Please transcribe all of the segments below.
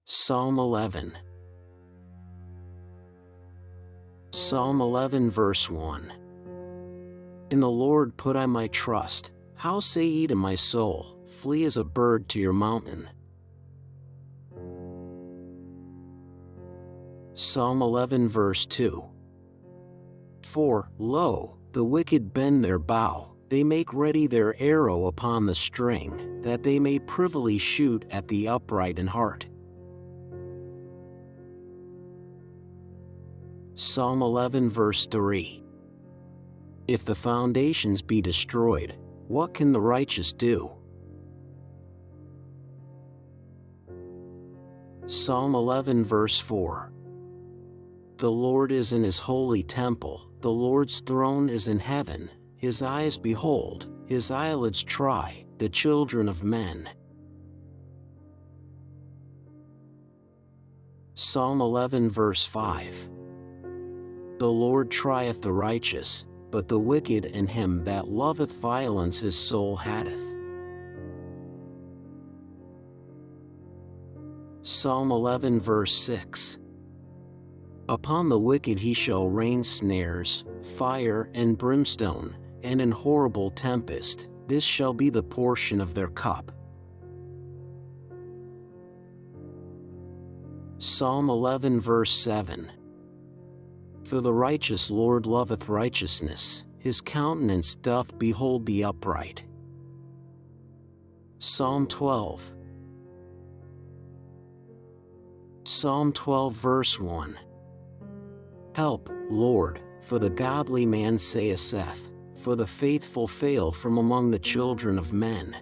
Psalm 11. Psalm 11 verse 1. In the Lord put I my trust. How say ye to my soul, flee as a bird to your mountain? Psalm 11 verse 2. For, lo, the wicked bend their bow, they make ready their arrow upon the string, that they may privily shoot at the upright in heart. Psalm 11 verse 3. If the foundations be destroyed, what can the righteous do? Psalm 11 verse 4. The Lord is in his holy temple, the Lord's throne is in heaven, his eyes behold, his eyelids try, the children of men. Psalm 11 verse 5. The Lord trieth the righteous, but the wicked and him that loveth violence his soul hateth. Psalm 11 verse 6. Upon the wicked he shall rain snares, fire and brimstone, and an horrible tempest, this shall be the portion of their cup. Psalm 11 verse 7. For the righteous Lord loveth righteousness, his countenance doth behold the upright. Psalm 12. Psalm 12 verse 1. Help, Lord, for the godly man saith, for the faithful fail from among the children of men.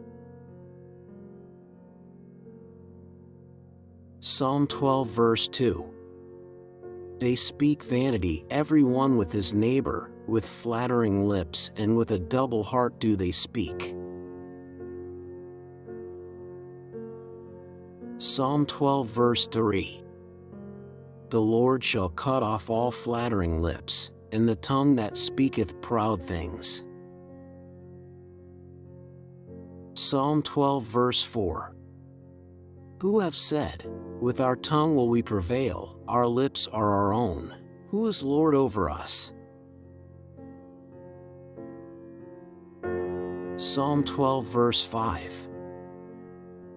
Psalm 12 verse 2. They speak vanity every one with his neighbor, with flattering lips and with a double heart do they speak. Psalm 12 verse 3. The Lord shall cut off all flattering lips, and the tongue that speaketh proud things. Psalm 12 verse 4. Who have said, with our tongue will we prevail, our lips are our own, who is Lord over us? Psalm 12 verse 5.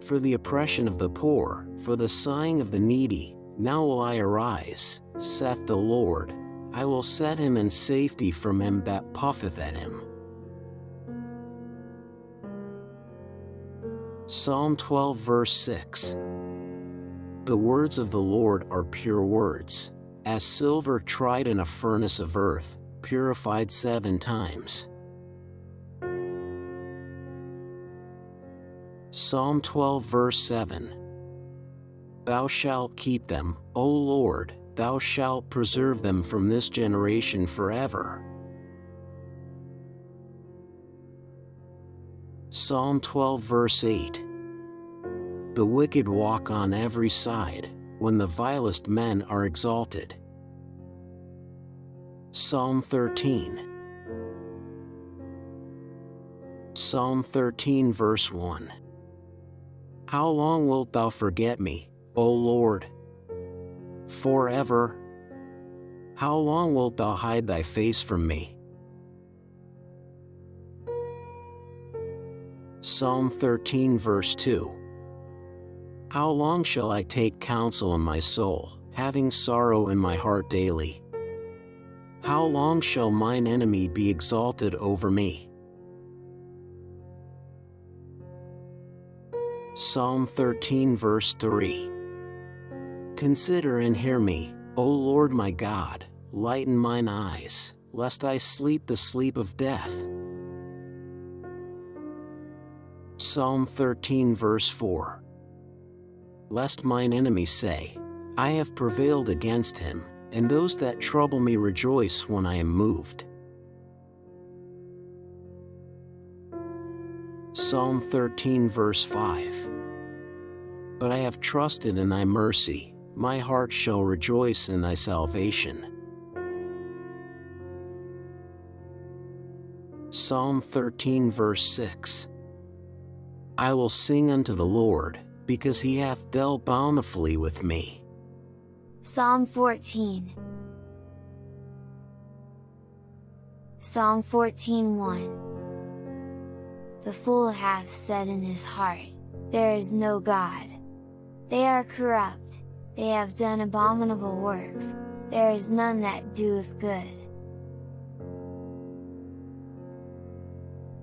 For the oppression of the poor, for the sighing of the needy, now will I arise, saith the Lord, I will set him in safety from him that puffeth at him. Psalm 12 verse 6. The words of the Lord are pure words, as silver tried in a furnace of earth, purified 7 times. Psalm 12 verse 7. Thou shalt keep them, O Lord, thou shalt preserve them from this generation forever. Psalm 12 verse 8. The wicked walk on every side, when the vilest men are exalted. Psalm 13. Psalm 13 verse 1. How long wilt thou forget me, O Lord? Forever? How long wilt thou hide thy face from me? Psalm 13 verse 2. How long shall I take counsel in my soul, having sorrow in my heart daily? How long shall mine enemy be exalted over me? Psalm 13 verse 3. Consider and hear me, O Lord my God, lighten mine eyes, lest I sleep the sleep of death. Psalm 13 verse 4. Lest mine enemies say, I have prevailed against him, and those that trouble me rejoice when I am moved. Psalm 13 verse 5. But I have trusted in thy mercy, my heart shall rejoice in thy salvation. Psalm 13 verse 6. I will sing unto the Lord, because he hath dealt bountifully with me. Psalm 14. Psalm 14:1. The fool hath said in his heart, there is no God. They are corrupt, they have done abominable works, there is none that doeth good.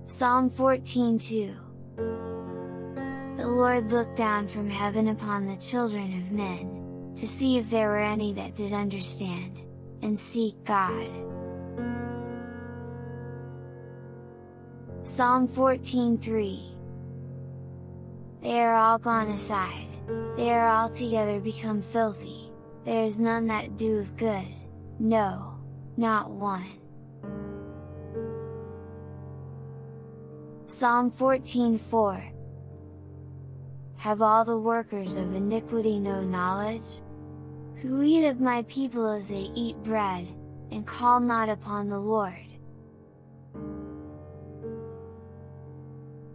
Psalm 14:2. The Lord looked down from heaven upon the children of men, to see if there were any that did understand, and seek God. Psalm 14:3. They are all gone aside, they are altogether become filthy, there is none that doeth good, no, not one. Psalm 14:4. Have all the workers of iniquity no knowledge? Who eat of my people as they eat bread, and call not upon the Lord.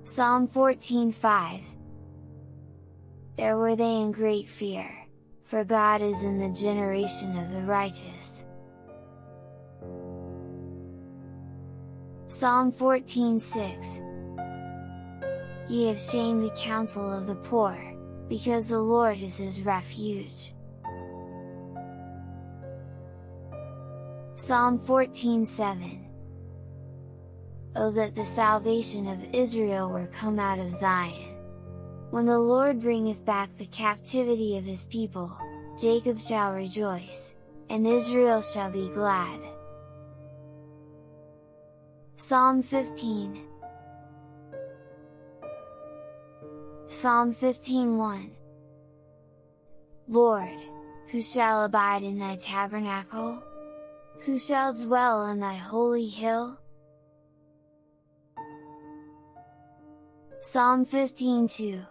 Psalm 14:5. There were they in great fear, for God is in the generation of the righteous. Psalm 14:6. Ye have shamed the counsel of the poor, because the Lord is his refuge. Psalm 14:7. Oh that the salvation of Israel were come out of Zion! When the Lord bringeth back the captivity of his people, Jacob shall rejoice, and Israel shall be glad. Psalm 15. Psalm 15:1. Lord, who shall abide in thy tabernacle? Who shall dwell on thy holy hill? Psalm 15:2.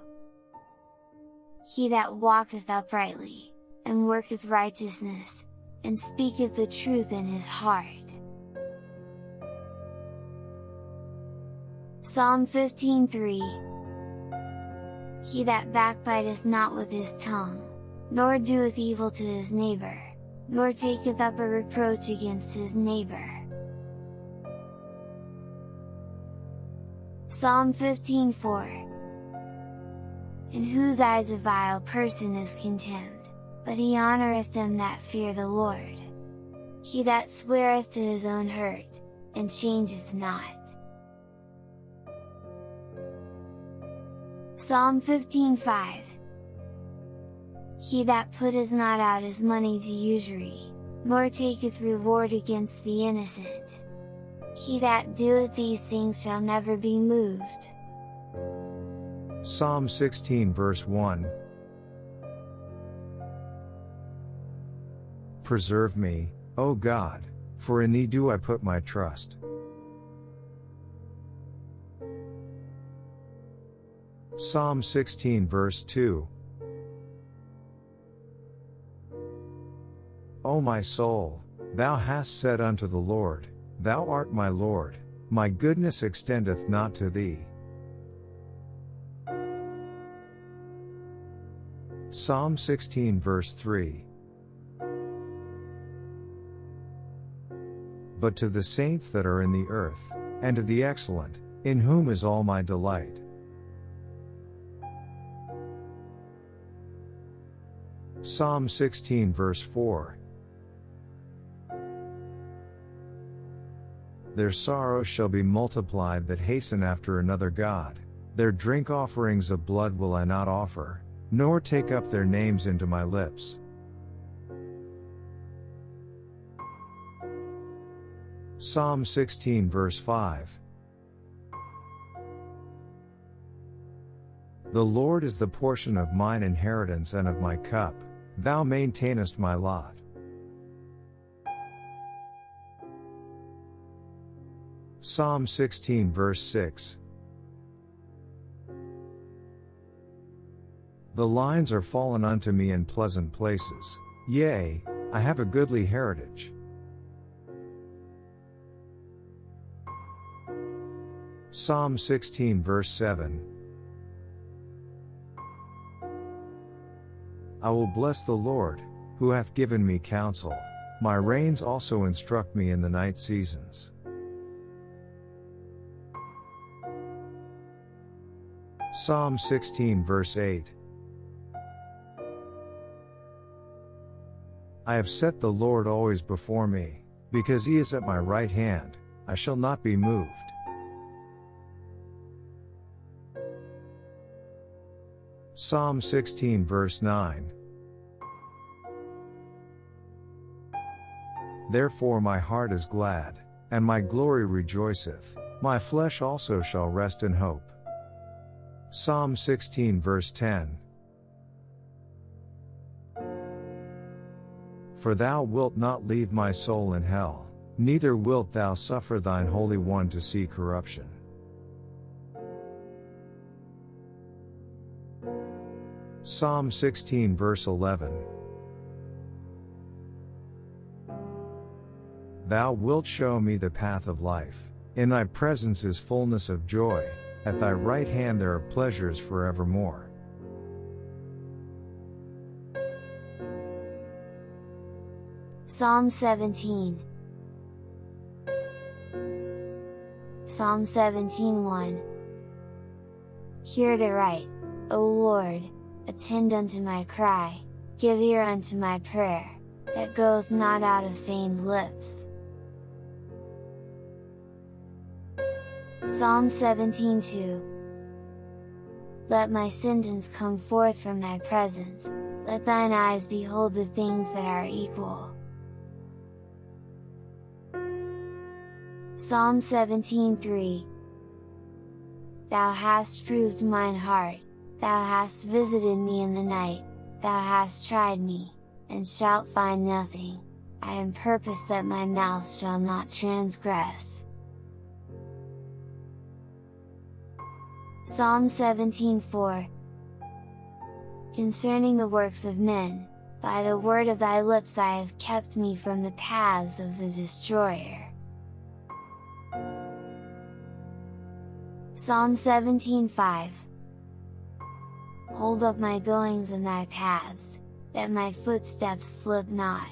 He that walketh uprightly, and worketh righteousness, and speaketh the truth in his heart. Psalm 15:3. He that backbiteth not with his tongue, nor doeth evil to his neighbor, nor taketh up a reproach against his neighbor. Psalm 15:4. In whose eyes a vile person is contemned, but he honoureth them that fear the Lord. He that sweareth to his own hurt, and changeth not. Psalm 15:5. He that putteth not out his money to usury, nor taketh reward against the innocent. He that doeth these things shall never be moved. Psalm 16 verse 1. Preserve me, O God, for in thee do I put my trust. Psalm 16 verse 2. O my soul, thou hast said unto the Lord, Thou art my Lord, my goodness extendeth not to thee. Psalm 16 verse 3. But to the saints that are in the earth, and to the excellent, in whom is all my delight. Psalm 16 verse 4. Their sorrows shall be multiplied that hasten after another God, their drink offerings of blood will I not offer, nor take up their names into my lips. Psalm 16 verse 5. The Lord is the portion of mine inheritance and of my cup, thou maintainest my lot. Psalm 16 verse 6. The lines are fallen unto me in pleasant places, yea, I have a goodly heritage. Psalm 16 verse 7. I will bless the Lord, who hath given me counsel. My reins also instruct me in the night seasons. Psalm 16 verse 8. I have set the Lord always before me, because he is at my right hand, I shall not be moved. Psalm 16 verse 9. Therefore my heart is glad, and my glory rejoiceth, my flesh also shall rest in hope. Psalm 16 verse 10. For thou wilt not leave my soul in hell, neither wilt thou suffer thine Holy One to see corruption. Psalm 16 verse 11. Thou wilt show me the path of life, in thy presence is fullness of joy, at thy right hand there are pleasures forevermore. Psalm 17. Psalm 17:1. Hear the right, O Lord, attend unto my cry, give ear unto my prayer, that goeth not out of feigned lips. Psalm 17:2. Let my sentence come forth from thy presence, let thine eyes behold the things that are equal. Psalm 17:3. Thou hast proved mine heart, thou hast visited me in the night, thou hast tried me, and shalt find nothing, I am purposed that my mouth shall not transgress. Psalm 17:4. Concerning the works of men, by the word of thy lips I have kept me from the paths of the destroyer. Psalm 17:5. Hold up my goings in thy paths, that my footsteps slip not.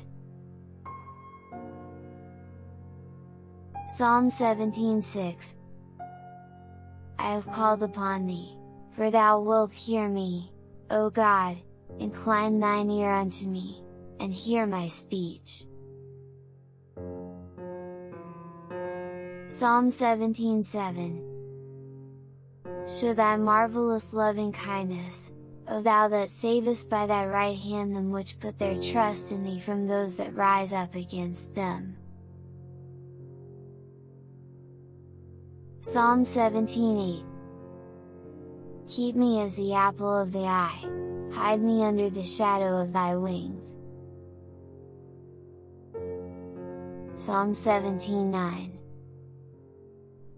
Psalm 17:6. I have called upon thee, for thou wilt hear me, O God, incline thine ear unto me, and hear my speech. Psalm 17:7. Show thy marvelous loving kindness, O thou that savest by thy right hand them which put their trust in thee from those that rise up against them. Psalm 17:8. Keep me as the apple of the eye, hide me under the shadow of thy wings. Psalm 17:9.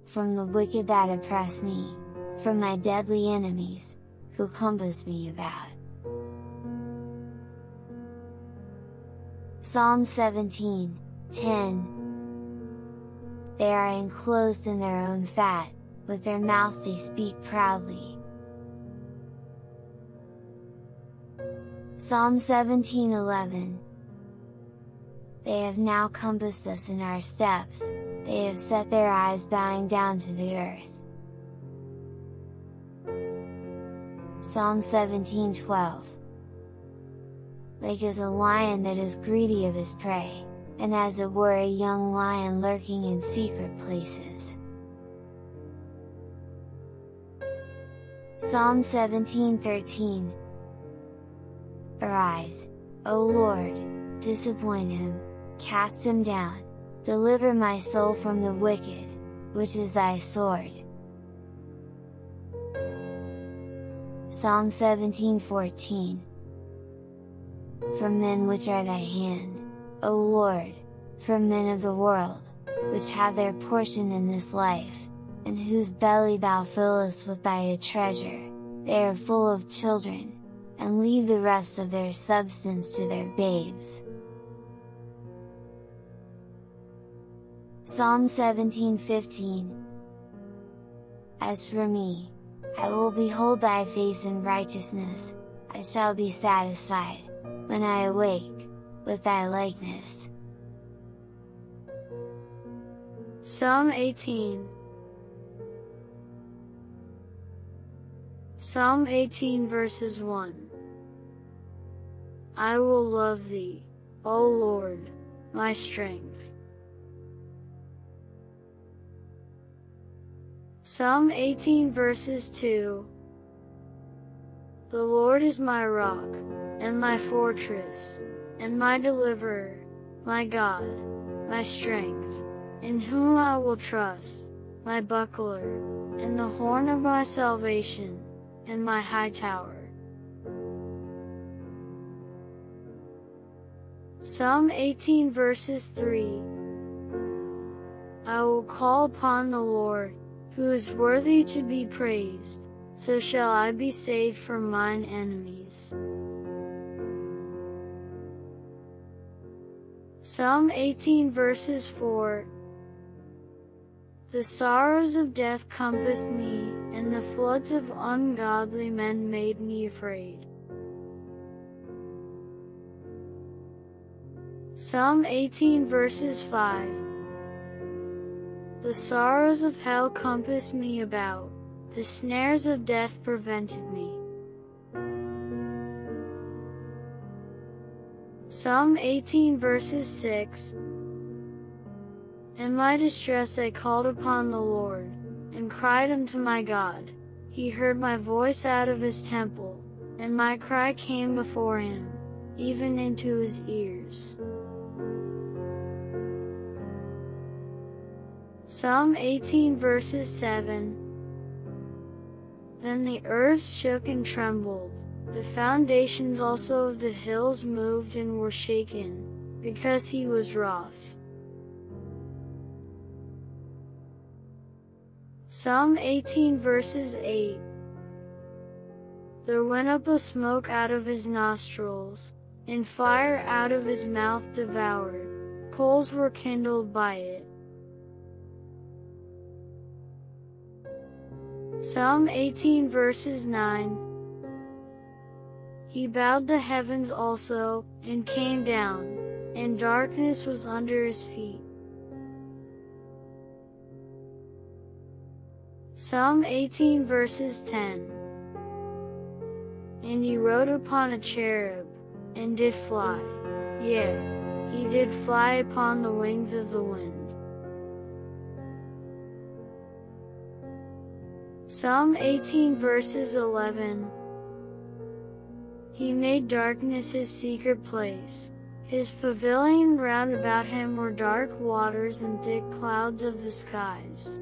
From the wicked that oppress me, from my deadly enemies, who compass me about. Psalm 17:10. They are enclosed in their own fat, with their mouth they speak proudly. Psalm 17:11. They have now compassed us in our steps, they have set their eyes bowing down to the earth. Psalm 17:12. Like as a lion that is greedy of his prey, and as it were a young lion lurking in secret places. Psalm 17:13. Arise, O Lord, disappoint him, cast him down, deliver my soul from the wicked, which is thy sword. Psalm 17:14. From men which are thy hand, O Lord, from men of the world, which have their portion in this life, and whose belly thou fillest with thy treasure, they are full of children, and leave the rest of their substance to their babes. Psalm 17:15. As for me, I will behold thy face in righteousness, I shall be satisfied, when I awake, with thy likeness. Psalm 18. Psalm 18 verses 1. I will love thee, O Lord, my strength. Psalm 18 verses 2. The Lord is my rock, and my fortress, and my deliverer, my God, my strength, in whom I will trust, my buckler, and the horn of my salvation, and my high tower. Psalm 18 verses 3. I will call upon the Lord, who is worthy to be praised, so shall I be saved from mine enemies. Psalm 18 verses 4. The sorrows of death compassed me, and the floods of ungodly men made me afraid. Psalm 18 verses 5. The sorrows of hell compassed me about, the snares of death prevented me. Psalm 18 verses 6. In my distress I called upon the Lord, and cried unto my God. He heard my voice out of his temple, and my cry came before him, even into his ears. Psalm 18 verses 7. Then the earth shook and trembled, the foundations also of the hills moved and were shaken, because he was wroth. Psalm 18 verses 8. There went up a smoke out of his nostrils, and fire out of his mouth devoured, coals were kindled by it. Psalm 18 verses 9. He bowed the heavens also, and came down, and darkness was under his feet. Psalm 18 verses 10. And he rode upon a cherub, and did fly, yea, he did fly upon the wings of the wind. Psalm 18 verses 11. He made darkness his secret place. His pavilion round about him were dark waters and thick clouds of the skies.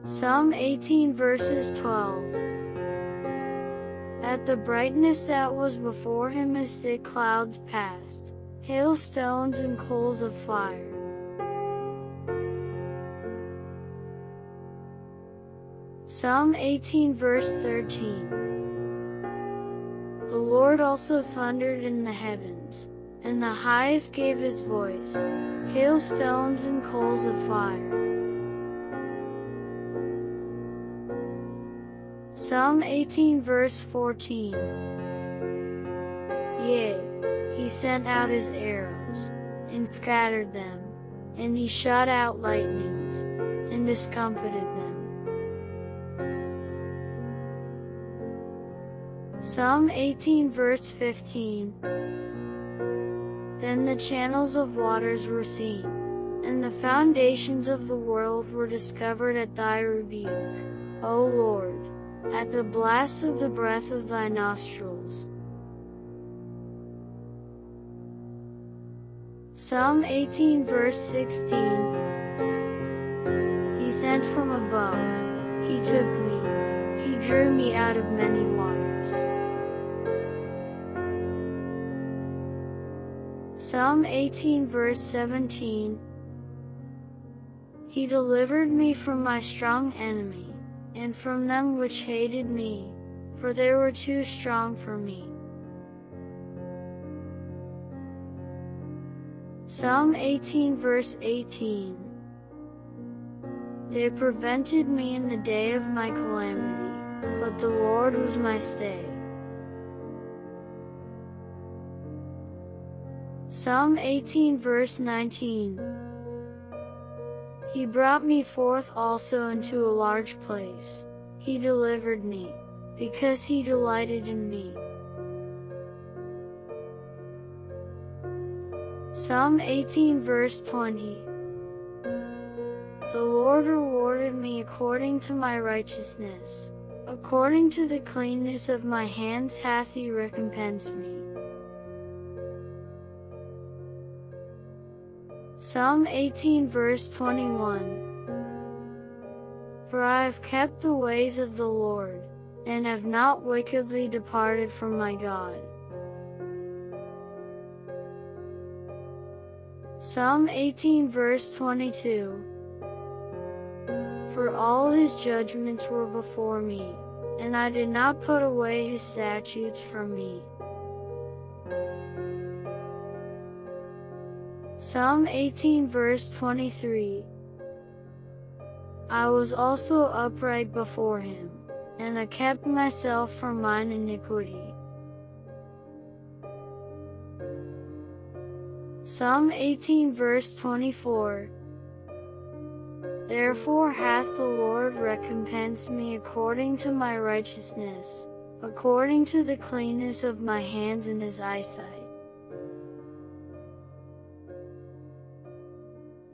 Psalm 18 verses 12. At the brightness that was before him his thick clouds passed, hailstones and coals of fire. Psalm 18 verse 13. The Lord also thundered in the heavens, and the highest gave his voice, hailstones and coals of fire. Psalm 18 verse 14. Yea, he sent out his arrows, and scattered them, and he shot out lightnings, and discomfited them. Psalm 18 verse 15. Then the channels of waters were seen, and the foundations of the world were discovered at thy rebuke, O Lord, at the blast of the breath of thy nostrils. Psalm 18 verse 16. He sent from above, he took me, he drew me out of many waters. Psalm 18 verse 17. He delivered me from my strong enemy, and from them which hated me, for they were too strong for me. Psalm 18 verse 18. They prevented me in the day of my calamity. but the Lord was my stay. Psalm 18 verse 19. He brought me forth also into a large place. He delivered me, because he delighted in me. Psalm 18 verse 20. The Lord rewarded me according to my righteousness. According to the cleanness of my hands hath he recompensed me. Psalm 18 verse 21. For I have kept the ways of the Lord, and have not wickedly departed from my God. Psalm 18 verse 22. For all his judgments were before me, and I did not put away his statutes from me. Psalm 18 verse 23. I was also upright before him, and I kept myself from mine iniquity. Psalm 18 verse 24. Therefore hath the Lord recompensed me according to my righteousness, according to the cleanness of my hands in his eyesight.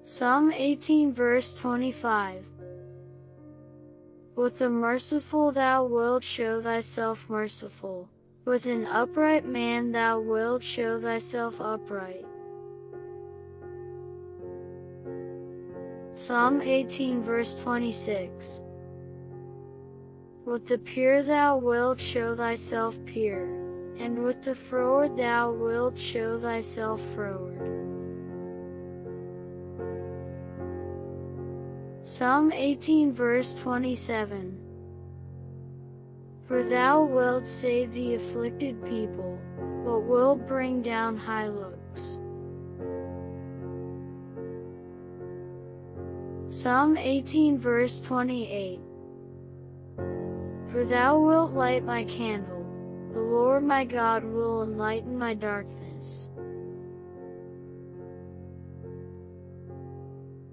Psalm 18 verse 25. With the merciful thou wilt show thyself merciful, with an upright man thou wilt show thyself upright. Psalm 18 verse 26. With the pure thou wilt show thyself pure, and with the froward thou wilt show thyself froward. Psalm 18 verse 27. For thou wilt save the afflicted people, but wilt bring down high looks. Psalm 18 verse 28. For thou wilt light my candle, the Lord my God will enlighten my darkness.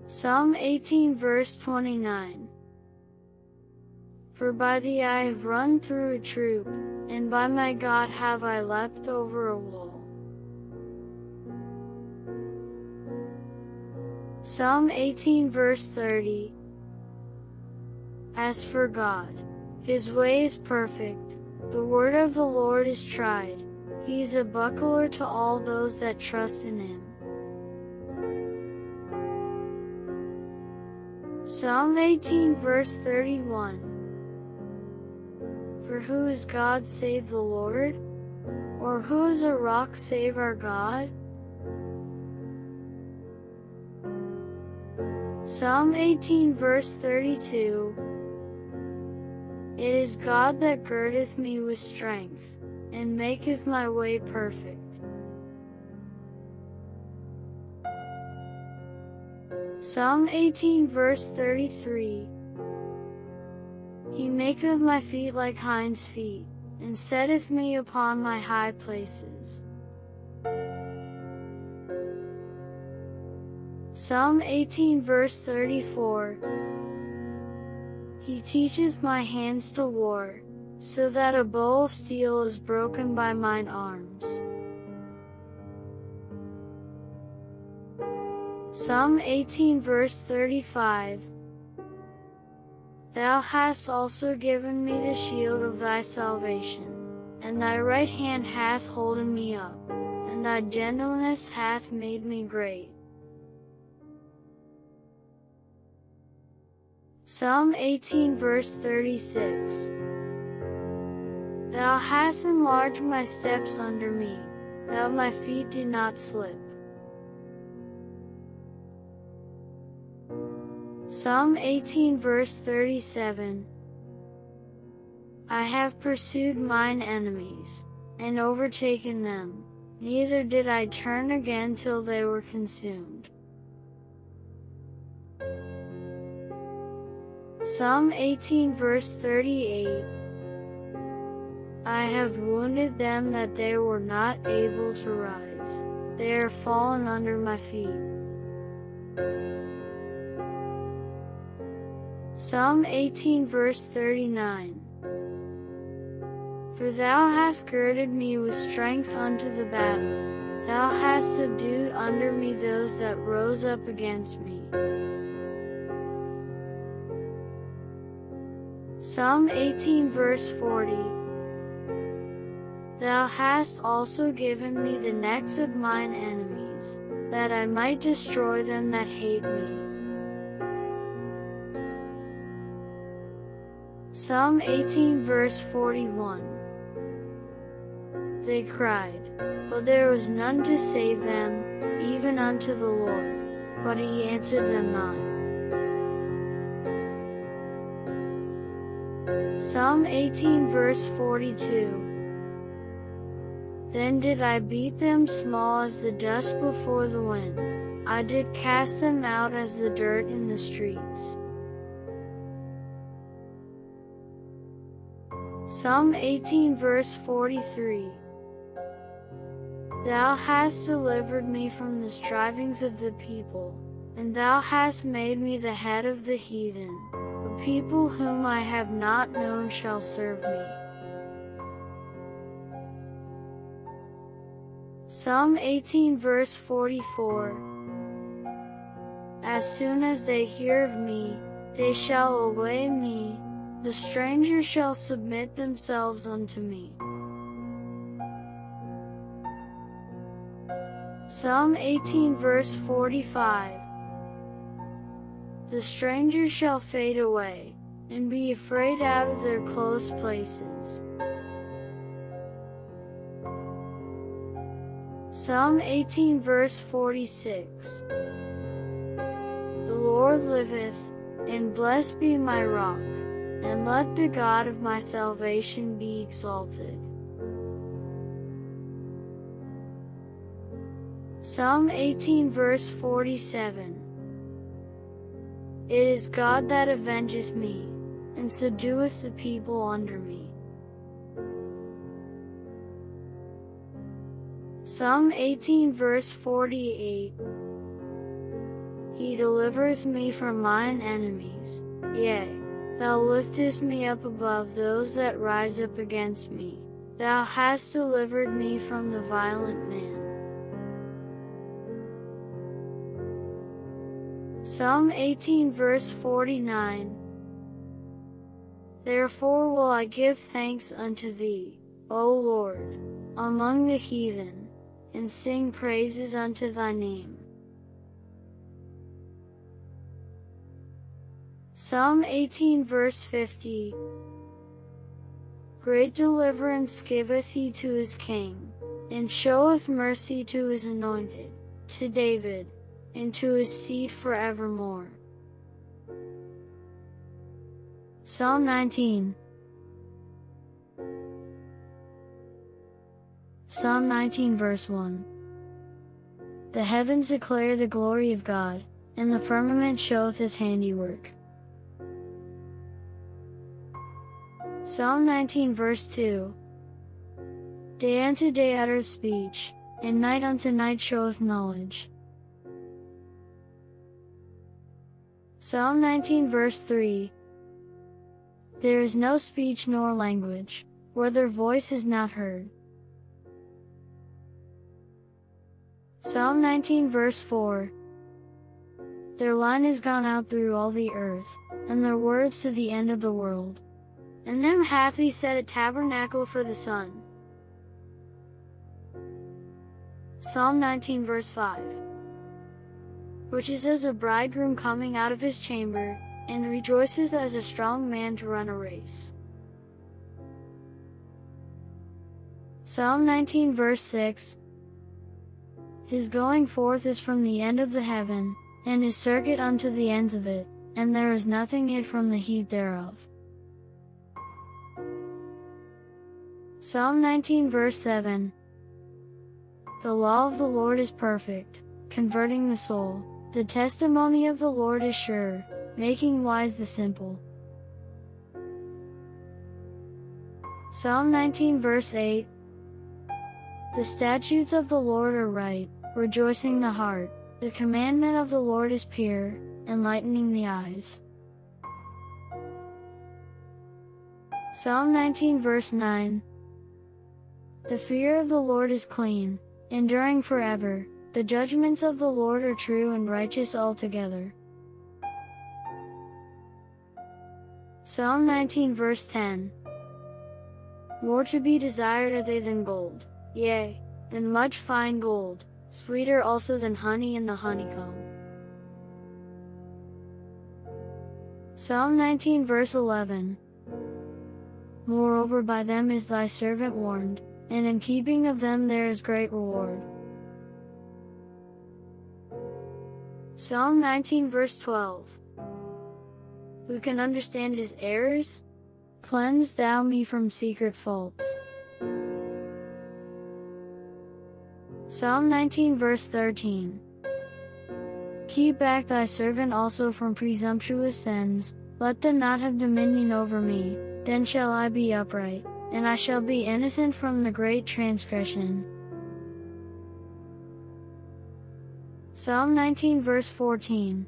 Psalm 18 verse 29. For by thee I have run through a troop, and by my God have I leapt over a wall. Psalm 18 verse 30. As for God, his way is perfect, the word of the Lord is tried, he is a buckler to all those that trust in him. Psalm 18 verse 31. For who is God save the Lord? Or who is a rock save our God? Psalm 18 verse 32. It is God that girdeth me with strength, and maketh my way perfect. Psalm 18 verse 33. He maketh my feet like hinds' feet, and setteth me upon my high places. Psalm 18 verse 34. He teacheth my hands to war, so that a bow of steel is broken by mine arms. Psalm 18 verse 35. Thou hast also given me the shield of thy salvation, and thy right hand hath holden me up, and thy gentleness hath made me great. Psalm 18 verse 36. Thou hast enlarged my steps under me, that my feet did not slip. Psalm 18 verse 37. I have pursued mine enemies, and overtaken them, neither did I turn again till they were consumed. Psalm 18 verse 38. I have wounded them that they were not able to rise. They are fallen under my feet. Psalm 18 verse 39. For thou hast girded me with strength unto the battle. Thou hast subdued under me those that rose up against me. Psalm 18 verse 40. Thou hast also given me the necks of mine enemies, that I might destroy them that hate me. Psalm 18 verse 41. They cried, but there was none to save them, even unto the Lord, but he answered them not. Psalm 18 verse 42. Then did I beat them small as the dust before the wind. I did cast them out as the dirt in the streets. Psalm 18 verse 43. Thou hast delivered me from the strivings of the people, and thou hast made me the head of the heathen. The people whom I have not known shall serve me. Psalm 18 verse 44. As soon as they hear of me, they shall obey me, the strangers shall submit themselves unto me. Psalm 18 verse 45. The strangers shall fade away, and be afraid out of their close places. Psalm 18 verse 46. The Lord liveth, and blessed be my rock, and let the God of my salvation be exalted. Psalm 18 verse 47. It is God that avengeth me, and subdueth the people under me. Psalm 18 verse 48. He delivereth me from mine enemies, yea, thou liftest me up above those that rise up against me. Thou hast delivered me from the violent man. Psalm 18 verse 49. Therefore will I give thanks unto thee, O Lord, among the heathen, and sing praises unto thy name. Psalm 18 verse 50. Great deliverance giveth he to his king, and showeth mercy to his anointed, to David, and to his seed forevermore. Psalm 19. Psalm 19 verse 1. The heavens declare the glory of God, and the firmament showeth his handiwork. Psalm 19 verse 2. Day unto day uttereth speech, and night unto night showeth knowledge. Psalm 19 verse 3. There is no speech nor language, where their voice is not heard. Psalm 19 verse 4. Their line is gone out through all the earth, and their words to the end of the world. In them hath he set a tabernacle for the sun. Psalm 19 verse 5. Which is as a bridegroom coming out of his chamber, and rejoices as a strong man to run a race. Psalm 19 verse 6. His going forth is from the end of the heaven, and his circuit unto the ends of it, and there is nothing hid from the heat thereof. Psalm 19 verse 7. The law of the Lord is perfect, converting the soul. The testimony of the Lord is sure, making wise the simple. Psalm 19 verse 8. The statutes of the Lord are right, rejoicing the heart. The commandment of the Lord is pure, enlightening the eyes. Psalm 19 verse 9. The fear of the Lord is clean, enduring forever. The judgments of the Lord are true and righteous altogether. Psalm 19 verse 10. More to be desired are they than gold, yea, than much fine gold, sweeter also than honey in the honeycomb. Psalm 19 verse 11. Moreover by them is thy servant warned, and in keeping of them there is great reward. Psalm 19 verse 12. Who can understand his errors? Cleanse thou me from secret faults. Psalm 19 verse 13. Keep back thy servant also from presumptuous sins, let them not have dominion over me, then shall I be upright, and I shall be innocent from the great transgression. Psalm 19 verse 14.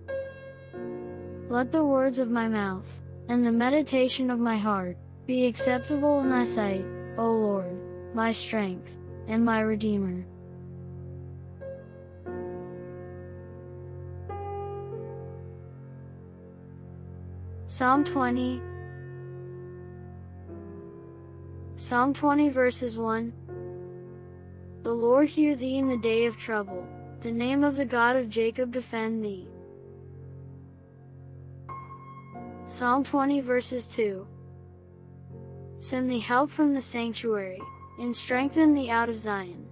Let the words of my mouth, and the meditation of my heart, be acceptable in thy sight, O Lord, my strength, and my Redeemer. Psalm 20. Psalm 20 verses 1. The Lord hear thee in the day of trouble, the name of the God of Jacob defend thee. Psalm 20 verses 2. Send thee help from the sanctuary, and strengthen thee out of Zion.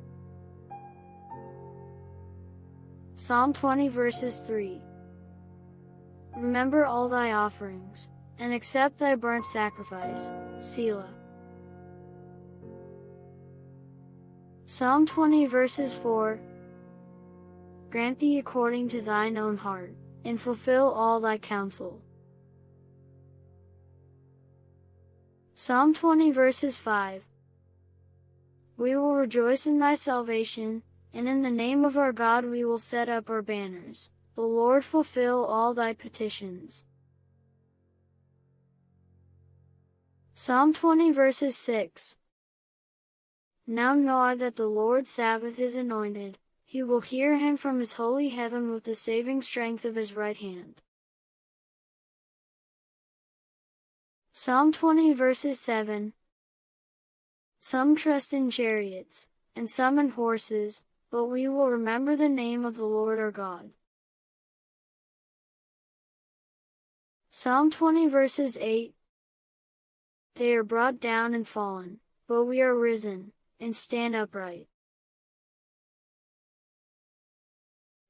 Psalm 20 verses 3. Remember all thy offerings, and accept thy burnt sacrifice, Selah. Psalm 20 verses 4. Grant thee according to thine own heart, and fulfill all thy counsel. Psalm 20 verses 5. We will rejoice in thy salvation, and in the name of our God we will set up our banners. The Lord fulfill all thy petitions. Psalm 20 verses 6. Now know I that the Lord Sabaoth is anointed, he will hear him from his holy heaven with the saving strength of his right hand. Psalm 20 verses 7. Some trust in chariots, and some in horses, but we will remember the name of the Lord our God. Psalm 20 verses 8. They are brought down and fallen, but we are risen, and stand upright.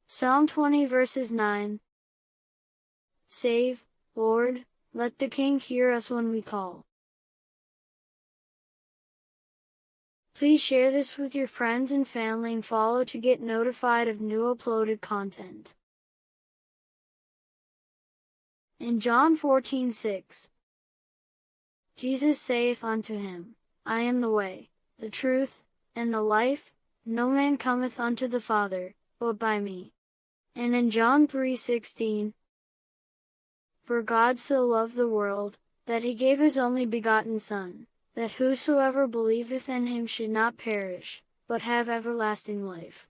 Psalm 20 verses 9. Save, Lord, let the King hear us when we call. Please share this with your friends and family and follow to get notified of new uploaded content. In John 14:6, Jesus saith unto him, I am the way, the truth, and the life, no man cometh unto the Father, but by me. And in John 3:16, For God so loved the world, that he gave his only begotten Son, that whosoever believeth in him should not perish, but have everlasting life.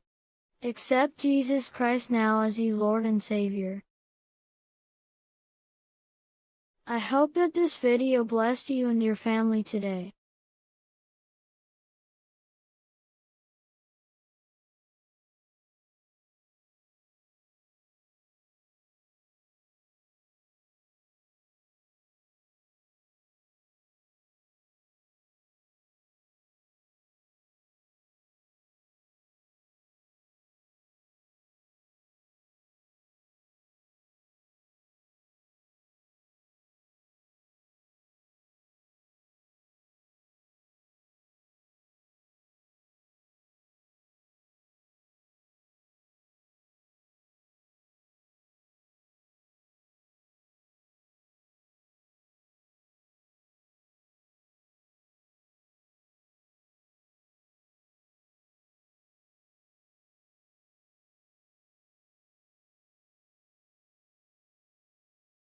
Accept Jesus Christ now as your Lord and Savior. I hope that this video blessed you and your family today.